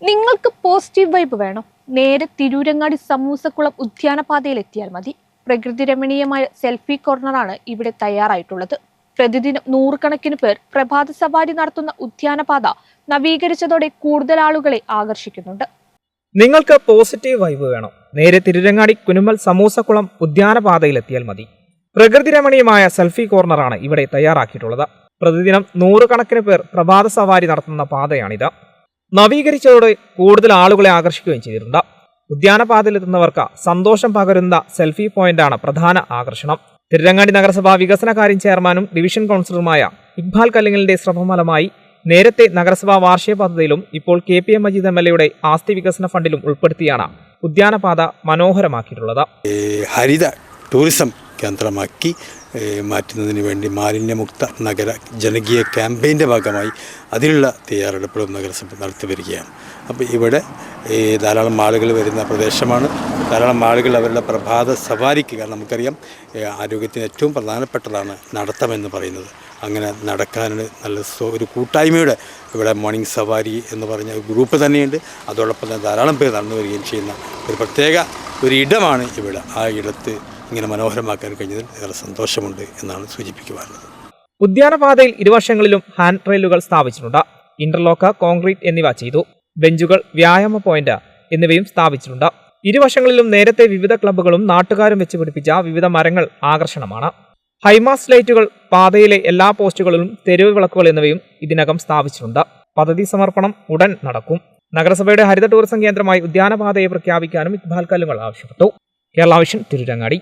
നിങ്ങൾക്ക് positive vibe വേണോ? നേരെ തിരൂരങ്ങാടി സമൂസക്കുളം ഉദ്യാനപാതയിൽ എത്തിയാൽ മതി. പ്രകൃതി രമണീയമായ സെൽഫി കോർണറാണ് ഇവിടെ തയ്യാറായിട്ടുള്ളത്. പ്രതിദിനം നൂറുകണക്കിന് പേർ പ്രഭാത സവാരി നടത്തുന്ന ഉദ്യാനപാത നവീകരിച്ചതോടെ കൂടുതൽ ആളുകളെ ആകർഷിക്കുന്നുണ്ട്. നിങ്ങൾക്ക് പോസിറ്റീവ് വൈബ് വേണോ? നേരെ തിരുരങ്ങാടി കുനുമൽ സമൂസക്കുളം ഉദ്യാനപാതയിൽ എത്തിയാൽ മതി. പ്രകൃതി രമണീയമായ സെൽഫി കോർണറാണ് ഇവിടെ തയ്യാറാക്കിയിട്ടുള്ളത്. പ്രതിദിനം നൂറുകണക്കിന് പേർ പ്രഭാത സവാരി നടത്തുന്ന പാതയാണിത്. നവീകരിച്ചതോടെ കൂടുതൽ ആളുകളെ ആകർഷിക്കുകയും ചെയ്തിട്ടുണ്ട്. ഉദ്യാനപാതയിലെത്തുന്നവർക്ക് സന്തോഷം പകരുന്ന സെൽഫി പോയിന്റാണ് പ്രധാന ആകർഷണം. തിരുരങ്ങാടി നഗരസഭാ വികസനകാര്യ ചെയർമാനും ഡിവിഷൻ കൗൺസിലറുമായ ഇക്ബാൽ കല്ലിങ്ങലിന്റെ ശ്രമഫലമായി നേരത്തെ നഗരസഭാ വാർഷിക പദ്ധതിയിലും ഇപ്പോൾ KPM മജീദ് MLA ആസ്തി വികസന ഫണ്ടിലും ഉൾപ്പെടുത്തിയാണ് ഉദ്യാനപാത മനോഹരമാക്കിയിട്ടുള്ളത്. ഹരിത ടൂറിസം കേന്ദ്രമാക്കി മാറ്റുന്നതിന് വേണ്ടി മാലിന്യമുക്ത നഗര ജനകീയ ക്യാമ്പയിൻ്റെ ഭാഗമായി അതിനുള്ള തയ്യാറെടുപ്പുകളും നഗരസഭ നടത്തി വരികയാണ്. അപ്പോൾ ഇവിടെ ധാരാളം ആളുകൾ വരുന്ന പ്രദേശമാണ്. ധാരാളം ആളുകൾ അവരുടെ പ്രഭാത സവാരിക്ക്, കാരണം നമുക്കറിയാം ആരോഗ്യത്തിന് ഏറ്റവും പ്രധാനപ്പെട്ടതാണ് നടത്തമെന്ന് പറയുന്നത്. അങ്ങനെ നടക്കാൻ നല്ല ഒരു കൂട്ടായ്മയുടെ ഇവിടെ മോർണിംഗ് സവാരി എന്ന് പറഞ്ഞ ഗ്രൂപ്പ് തന്നെയുണ്ട്. അതോടൊപ്പം തന്നെ ധാരാളം പേർ നടന്നു വരികയും ചെയ്യുന്ന ഒരു പ്രത്യേക ഒരു ഇടമാണ് ഇവിടെ. ആ ഇടത്ത് ഇങ്ങനെ മനോഹരമാക്കാൻ കഴിഞ്ഞതിൽ ഏറെ സന്തോഷമുണ്ട് എന്നാണ് സൂചിപ്പിക്കുവാനുള്ളത്. ഉദ്യാനപാതയിൽ ഇരുവശങ്ങളിലും ഹാൻഡ് റെയിലുകൾ സ്ഥാപിച്ചിട്ടുണ്ട്. ഇന്റർലോക്ക്, കോൺക്രീറ്റ് എന്നിവ ചെയ്തു. ബെഞ്ചുകൾ, വ്യായാമ പോയിന്റ് എന്നിവയും സ്ഥാപിച്ചിട്ടുണ്ട്. ഇരുവശങ്ങളിലും നേരത്തെ വിവിധ ക്ലബ്ബുകളും നാട്ടുകാരും വെച്ച് പിടിപ്പിച്ച വിവിധ മരങ്ങൾ ആകർഷണമാണ്. ഹൈമാസ് ലൈറ്റുകൾ, പാതയിലെ എല്ലാ പോസ്റ്റുകളിലും തെരുവ് വിളക്കുകൾ എന്നിവയും ഇതിനകം സ്ഥാപിച്ചിട്ടുണ്ട്. പദ്ധതി സമർപ്പണം ഉടൻ നടക്കും. നഗരസഭയുടെ ഹരിത ടൂറിസം കേന്ദ്രമായി ഉദ്യാനപാതയെ പ്രഖ്യാപിക്കാനും ഇക്ബാൽ കല്ലുങ്ങൽ ആവശ്യപ്പെട്ടു. കേരള വിഷൻ, തിരുരങ്ങാടി.